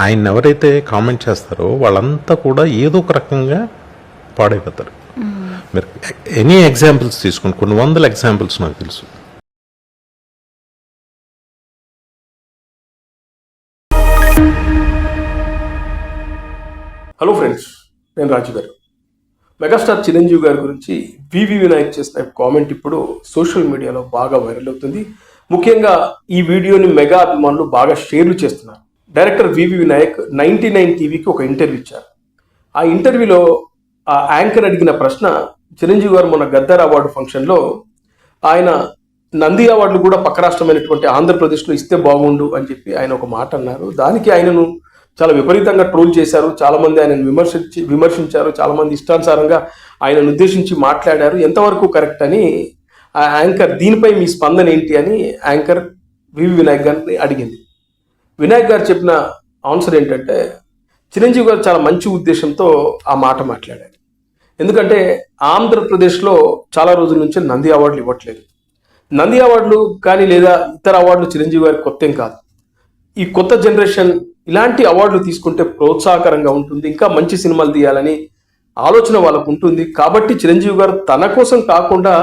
ఆయన ఎవరైతే కామెంట్ చేస్తారో వాళ్ళంతా కూడా ఏదో ఒక రకంగా పాడైపోతారు. మీరు ఎనీ ఎగ్జాంపుల్స్ తీసుకోండి, కొన్ని వందల ఎగ్జాంపుల్స్ నాకు తెలుసు. హలో ఫ్రెండ్స్, నేను రాజు గారు. మెగాస్టార్ చిరంజీవి గారి గురించి వివి వినాయక్ చేసిన కామెంట్ ఇప్పుడు సోషల్ మీడియాలో బాగా వైరల్ అవుతుంది. ముఖ్యంగా ఈ వీడియోని మెగా అభిమానులు బాగా షేర్లు చేస్తున్నారు. డైరెక్టర్ వివి వినాయక్ 99 టీవీకి ఒక ఇంటర్వ్యూ ఇచ్చారు. ఆ ఇంటర్వ్యూలో ఆ యాంకర్ అడిగిన ప్రశ్న, చిరంజీవి గారు మొన్న గద్దర్ అవార్డు ఫంక్షన్లో ఆయన నంది అవార్డులు కూడా పక్క రాష్ట్రమైనటువంటి ఆంధ్రప్రదేశ్లో ఇస్తే బాగుండు అని చెప్పి ఆయన ఒక మాట అన్నారు. దానికి ఆయనను చాలా విపరీతంగా ట్రోల్ చేశారు. చాలామంది ఆయనను విమర్శించారు. చాలామంది ఇష్టానుసారంగా ఆయనను ఉద్దేశించి మాట్లాడారు. ఎంతవరకు కరెక్ట్ అని ఆ యాంకర్, దీనిపై మీ స్పందన ఏంటి అని యాంకర్ వివి వినాయక్ గారిని అడిగింది. వినాయక్ గారు చెప్పిన ఆన్సర్ ఏంటంటే, చిరంజీవి గారు చాలా మంచి ఉద్దేశంతో ఆ మాట మాట్లాడారు. ఎందుకంటే ఆంధ్రప్రదేశ్లో చాలా రోజుల నుంచి నంది అవార్డులు ఇవ్వట్లేదు. నంది అవార్డులు కానీ లేదా ఇతర అవార్డులు చిరంజీవి గారికి కొత్త ఏం కాదు. ఈ కొత్త జనరేషన్ ఇలాంటి అవార్డులు తీసుకుంటే ప్రోత్సాహకరంగా ఉంటుంది, ఇంకా మంచి సినిమాలు తీయాలని ఆలోచన వాళ్ళకు ఉంటుంది. కాబట్టి చిరంజీవి గారు తన కోసం కాకుండా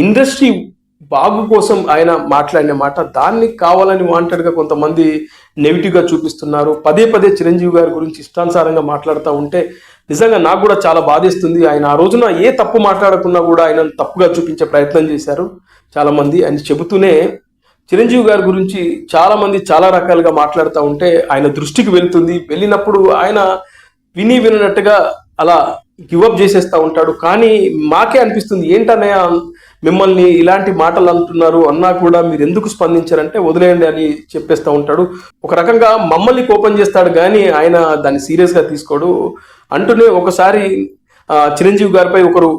ఇండస్ట్రీ బాగు కోసం ఆయన మాట్లాడిన మాట, దాన్ని కావాలని వాంటెడ్గా కొంతమంది నెగిటివ్గా చూపిస్తున్నారు. పదే పదే చిరంజీవి గారి గురించి ఇష్టానుసారంగా మాట్లాడుతూ ఉంటే నిజంగా నాకు కూడా చాలా బాధేస్తుంది. ఆయన ఆ రోజున ఏ తప్పు మాట్లాడకున్నా కూడా ఆయన తప్పుగా చూపించే ప్రయత్నం చేశారు చాలామంది అని చెబుతూనే, చిరంజీవి గారి గురించి చాలామంది చాలా రకాలుగా మాట్లాడుతూ ఉంటే ఆయన దృష్టికి వెళ్తుంది. వెళ్ళినప్పుడు ఆయన వినట్టుగా అలా గివప్ చేసేస్తూ ఉంటాడు. కానీ మాకే అనిపిస్తుంది, ఏంటన్నయ్య మిమ్మల్ని ఇలాంటి మాటలు అంటున్నారు అన్నా కూడా మీరు ఎందుకు స్పందించారంటే వదిలేయండి అని చెప్పేస్తూ ఉంటాడు. ఒక రకంగా మమ్మల్ని కోపం చేస్తాడు కానీ ఆయన దాన్ని సీరియస్గా తీసుకోడు. అంటూనే ఒకసారి చిరంజీవి గారిపై ఒకరు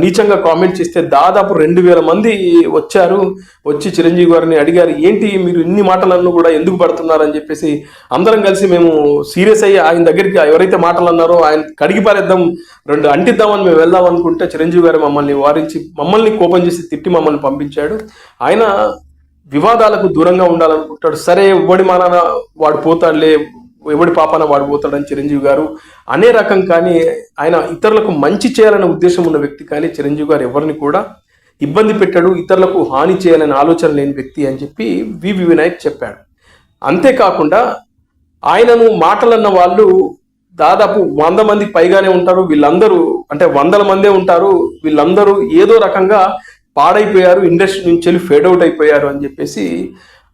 నీచంగా కామెంట్ చేస్తే దాదాపు 2000 మంది వచ్చి చిరంజీవి గారిని అడిగారు, ఏంటి మీరు ఇన్ని మాటలను కూడా ఎందుకు పడుతున్నారని చెప్పేసి. అందరం కలిసి మేము సీరియస్ అయ్యి ఆయన దగ్గరికి ఎవరైతే మాటలు అన్నారో ఆయన కడిగి పారేద్దాం, 2 అంటిద్దామని మేము వెళ్దాం అనుకుంటే చిరంజీవి గారు మమ్మల్ని వారించి, మమ్మల్ని కోపం చేసి తిట్టి మమ్మల్ని పంపించాడు. ఆయన వివాదాలకు దూరంగా ఉండాలనుకుంటాడు. సరే, ఎవడి మానాన వాడు పోతాడులే, ఎవడి పాపాన వాడు పోతాడని చిరంజీవి గారు అనే రకం. కానీ ఆయన ఇతరులకు మంచి చేయాలనే ఉద్దేశం ఉన్న వ్యక్తి. కానీ చిరంజీవి గారు ఎవరిని కూడా ఇబ్బంది పెట్టాడు, ఇతరులకు హాని చేయాలనే ఆలోచన లేని వ్యక్తి అని చెప్పి వివి వినాయక్ చెప్పాడు. అంతేకాకుండా ఆయనను మాటలన్న వాళ్ళు దాదాపు 100 మందికి పైగానే ఉంటారు. వీళ్ళందరూ అంటే 100 మందే ఉంటారు. వీళ్ళందరూ ఏదో రకంగా పాడైపోయారు, ఇండస్ట్రీ నుంచి ఫేడ్ అవుట్ అయిపోయారు అని చెప్పేసి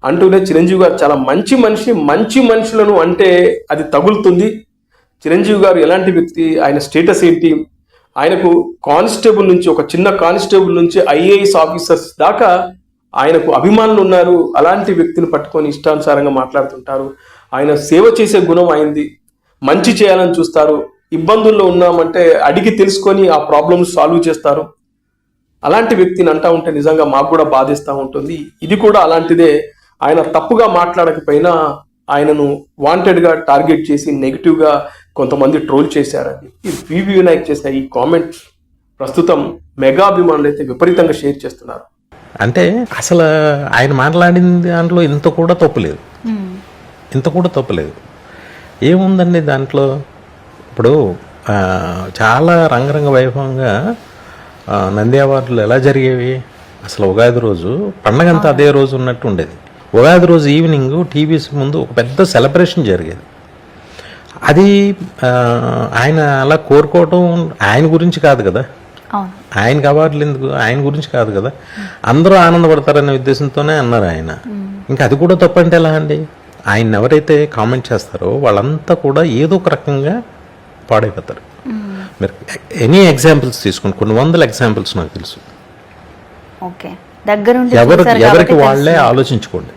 అంటూనే, చిరంజీవి గారు చాలా మంచి మనిషి, మంచి మనుషులను అంటే అది తగులుతుంది. చిరంజీవి గారు ఎలాంటి వ్యక్తి, ఆయన స్టేటస్ ఏంటి, ఆయనకు కానిస్టేబుల్ నుంచి, ఒక చిన్న కానిస్టేబుల్ నుంచి IAS ఆఫీసర్స్ దాకా ఆయనకు అభిమానులు ఉన్నారు. అలాంటి వ్యక్తిని పట్టుకొని ఇష్టానుసారంగా మాట్లాడుతుంటారు. ఆయన సేవ చేసే గుణం అయింది, మంచి చేయాలని చూస్తారు. ఇబ్బందుల్లో ఉన్నామంటే అడిగి తెలుసుకొని ఆ ప్రాబ్లమ్స్ సాల్వ్ చేస్తారు. అలాంటి వ్యక్తిని అంటా ఉంటే నిజంగా మాకు కూడా బాధిస్తూ ఉంటుంది. ఇది కూడా అలాంటిదే. ఆయన తప్పుగా మాట్లాడకపోయినా ఆయనను వాంటెడ్గా టార్గెట్ చేసి నెగిటివ్గా కొంతమంది ట్రోల్ చేశారని వివి వినాయక్ చేసిన ఈ కామెంట్ ప్రస్తుతం మెగా అభిమానులు అయితే విపరీతంగా షేర్ చేస్తున్నారు. అంటే అసలు ఆయన మాట్లాడిన దాంట్లో ఇంత కూడా తప్పులేదు. ఏముందండి దాంట్లో? ఇప్పుడు చాలా రంగరంగ వైభవంగా నంది అవార్డులు ఎలా జరిగేవి? అసలు ఉగాది రోజు పండగంతా అదే రోజు ఉన్నట్టు ఉండేది. ఉగాది రోజు ఈవినింగ్ టీవీస్ ముందు ఒక పెద్ద సెలబ్రేషన్ జరిగేది. అది ఆయన అలా కోరుకోవటం ఆయన గురించి కాదు కదా, ఆయనకి అవార్డులు ఎందుకు, ఆయన గురించి కాదు కదా, అందరూ ఆనందపడతారనే ఉద్దేశంతోనే అన్నారు ఆయన. ఇంకా అది కూడా తప్పంటే ఎలా అండి? ఆయన ఎవరైతే కామెంట్ చేస్తారో వాళ్ళంతా కూడా ఏదో ఒక రకంగా పాడైపోతారు. మీరు ఎనీ ఎగ్జాంపుల్స్ తీసుకోండి, కొన్ని వందల ఎగ్జాంపుల్స్ నాకు తెలుసు. ఎవరికి వాళ్ళే ఆలోచించుకోండి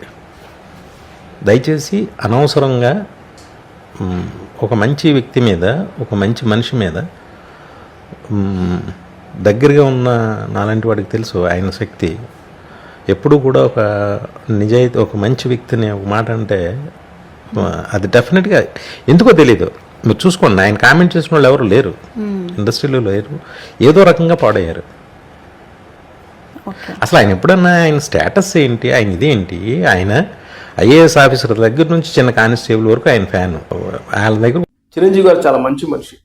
దయచేసి. అనవసరంగా ఒక మంచి వ్యక్తి మీద, ఒక మంచి మనిషి మీద, దగ్గరగా ఉన్న నాలాంటి వాడికి తెలుసు ఆయన శక్తి. ఎప్పుడు కూడా ఒక నిజాయితీ, ఒక మంచి వ్యక్తిని ఒక మాట అంటే అది డెఫినెట్గా ఎందుకో తెలీదు. మీరు చూసుకోండి, ఆయన కామెంట్ చేసిన వాళ్ళు ఎవరు లేరు, ఇండస్ట్రీలో లేరు, ఏదో రకంగా పాడయ్యారు. అసలు ఆయన ఎప్పుడన్నా ఆయన స్టేటస్ ఏంటి, ఆయన ఇదేంటి, ఆయన IAS ఆఫీసర్ దగ్గర నుంచి చిన్న కానిస్టేబుల్ వరకు ఆయన ఫ్యాన్. వాళ్ళ దగ్గర చిరంజీవి గారు చాలా మంచి మనిషి.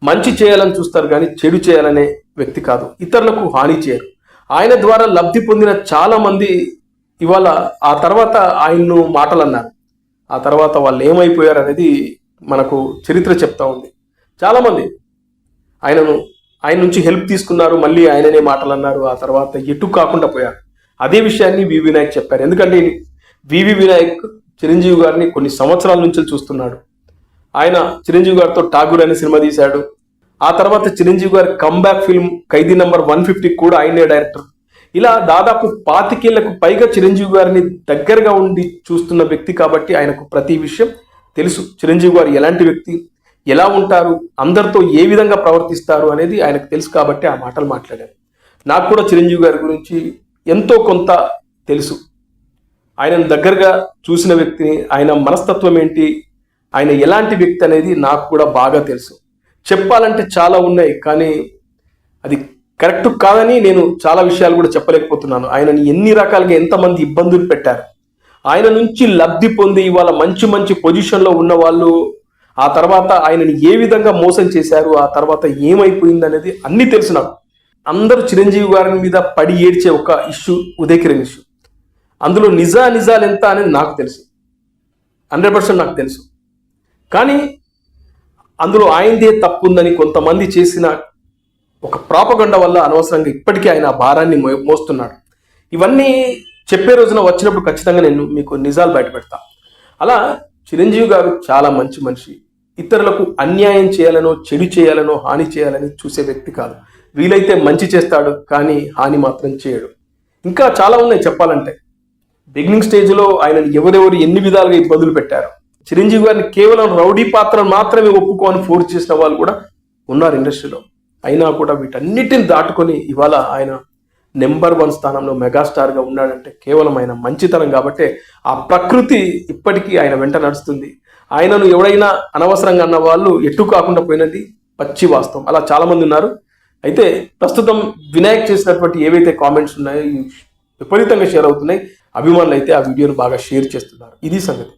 మంచి చేయాలని చూస్తారు కానీ చెడు చేయాలనే వ్యక్తి కాదు. ఇతరులకు హాని చేయరు. ఆయన ద్వారా లబ్ధి పొందిన చాలా మంది ఇవాళ ఆ తర్వాత ఆయన్ను మాటలు అన్నారు. ఆ తర్వాత వాళ్ళు ఏమైపోయారు అనేది మనకు చరిత్ర చెప్తా ఉంది. చాలామంది ఆయన నుంచి హెల్ప్ తీసుకున్నారు, మళ్ళీ ఆయననే మాటలు అన్నారు, ఆ తర్వాత ఎటు కాకుండా పోయారు. అదే విషయాన్ని వివి వినాయక్ చెప్పారు. ఎందుకంటే వివి వినాయక్ చిరంజీవి గారిని కొన్ని సంవత్సరాల నుంచి చూస్తున్నాడు. ఆయన చిరంజీవి గారితో ఠాగూర్ అనే సినిమా తీశాడు. ఆ తర్వాత చిరంజీవి గారి కంబ్యాక్ ఫిల్మ్ ఖైదీ నంబర్ 150 కూడా ఆయనే డైరెక్టర్. ఇలా దాదాపు 25 ఏళ్లకు పైగా చిరంజీవి గారిని దగ్గరగా ఉండి చూస్తున్న వ్యక్తి కాబట్టి ఆయనకు ప్రతి విషయం తెలుసు. చిరంజీవి గారు ఎలాంటి వ్యక్తి, ఎలా ఉంటారు, అందరితో ఏ విధంగా ప్రవర్తిస్తారు అనేది ఆయనకు తెలుసు కాబట్టి ఆ మాటలు మాట్లాడారు. నాకు కూడా చిరంజీవి గారి గురించి ఎంతో కొంత తెలుసు. ఆయనను దగ్గరగా చూసిన వ్యక్తిని, ఆయన మనస్తత్వం ఏంటి, ఆయన ఎలాంటి వ్యక్తి అనేది నాకు కూడా బాగా తెలుసు. చెప్పాలంటే చాలా ఉన్నాయి, కానీ అది కరెక్ట్ కాదని నేను చాలా విషయాలు కూడా చెప్పలేకపోతున్నాను. ఆయనని ఎన్ని రకాలుగా ఎంతమంది ఇబ్బందులు పెట్టారు, ఆయన నుంచి లబ్ధి పొంది ఇవాళ మంచి మంచి పొజిషన్లో ఉన్న వాళ్ళు ఆ తర్వాత ఆయనని ఏ విధంగా మోసం చేశారు, ఆ తర్వాత ఏమైపోయింది అనేది అన్నీ తెలుసు నాకు. అందరూ చిరంజీవి గారి మీద పడి ఏడ్చే ఒక ఇష్యూ ఉదయ్ కిరణ్ ఇష్యూ. అందులో నిజాలు ఎంత అనేది నాకు తెలుసు, 100% నాకు తెలుసు. కానీ అందులో ఆయనదే తప్పు ఉందని కొంతమంది చేసిన ఒక ప్రాపగండ వల్ల అనవసరంగా ఇప్పటికీ ఆయన ఆ భారాన్ని మోస్తున్నాడు. ఇవన్నీ చెప్పే రోజున వచ్చినప్పుడు ఖచ్చితంగా నేను మీకు నిజాలు బయట పెడతా. అలా చిరంజీవి గారు చాలా మంచి మనిషి. ఇతరులకు అన్యాయం చేయాలనో చెడు చేయాలనో హాని చేయాలని చూసే వ్యక్తి కాదు. వీలైతే మంచి చేస్తాడు కానీ హాని మాత్రం చేయడు. ఇంకా చాలా ఉన్నాయి చెప్పాలంటే. బిగినింగ్ స్టేజ్లో ఆయనను ఎవరెవరు ఎన్ని విధాలుగా ఇబ్బందులు పెట్టారు. చిరంజీవి గారిని కేవలం రౌడీ పాత్రను మాత్రమే ఒప్పుకొని ఫోర్స్ చేసిన వాళ్ళు కూడా ఉన్నారు ఇండస్ట్రీలో. అయినా కూడా వీటన్నిటిని దాటుకొని ఇవాళ ఆయన నెంబర్ 1 స్థానంలో మెగాస్టార్గా ఉన్నాడంటే కేవలం ఆయన మంచితనం కాబట్టి ఆ ప్రకృతి ఇప్పటికీ ఆయన వెంట నడుస్తుంది. ఆయనను ఎవడైనా అనవసరంగా అన్న వాళ్ళు ఎటు కాకుండా పోయినది పచ్చి వాస్తవం. అలా చాలామంది ఉన్నారు. అయితే ప్రస్తుతం వినాయక్ చేసినటువంటి ఏవైతే కామెంట్స్ ఉన్నాయో విపరీతంగా షేర్ అవుతున్నాయి. అభిమానులు అయితే ఆ వీడియోను బాగా షేర్ చేస్తున్నారు. ఇది సంగతి.